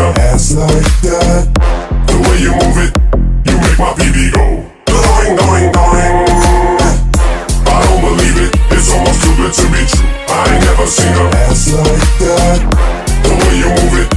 a ass like that. The way you move it, you make my PB go going, going, going. I don't believe it, it's almost too good to be true. I ain't never seen a ass like that. The way you move it,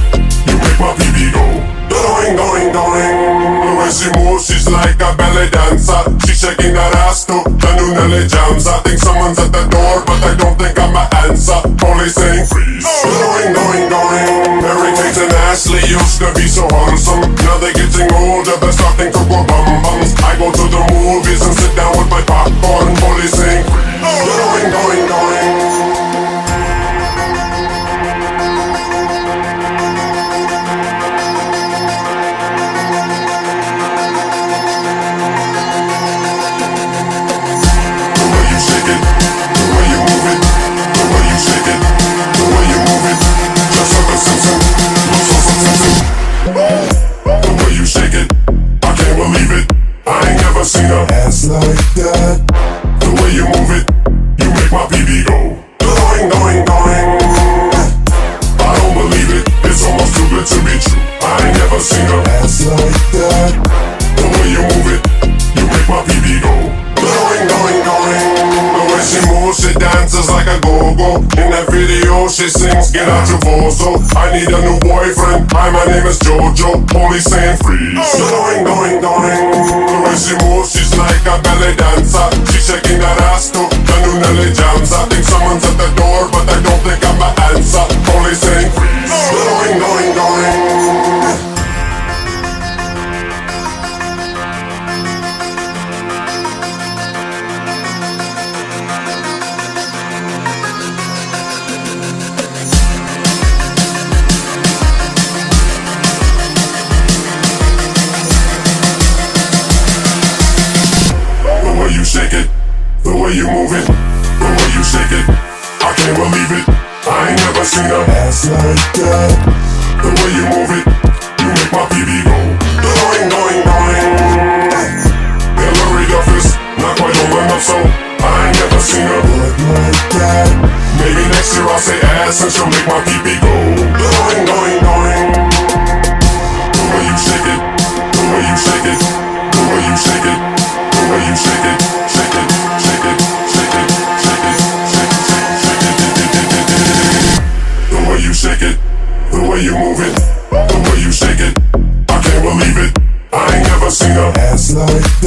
you make my PB go going, going, going. The way she moves, she's like a ballet dancer. She's shaking that ass to the new Nelly jams. I think someone's at the door, but I don't think I'm an answer. Police saying freeze. Going, going, going. Mary Kate and Ashley used to be so wholesome. Now they're getting older, they're starting to go bum-bums. I go to the movies and sit down with my popcorn. Police saying freeze. Going, going, going. Seen a ass like that. The way you move it, you make my PB go going, going, going. I don't believe it, it's almost too good to be true. I ain't never seen a ass like that. The way you move it, you make my PB go going, going, going. The way she moves, she dances like a go-go. In that video, she sings, get out your bozo. I need a new boyfriend, hi, my name is Jojo. Police saying freeze. Going, going, going. The way she moves, she's like a ballet dancer. She's shaking that ass to the new Nelly jams. I think someone's at the door, but I don't think I'm an answer. Police saying freeze. Going, going, going. The way you move it, the way you shake it, I can't believe it. I ain't never seen a ass like that. The way you move it, you make my PB go going, going, going. Hillary Duff is not quite old enough, so I ain't never seen a butt like that. Maybe next year I'll say ass and she'll make my PB go going, going, going. The way you shake it, the way you shake it, the way you shake it, the way you shake it, shake it. Shake it, the way you move it, the way you shake it, I can't believe it. I ain't never seen a ass like that.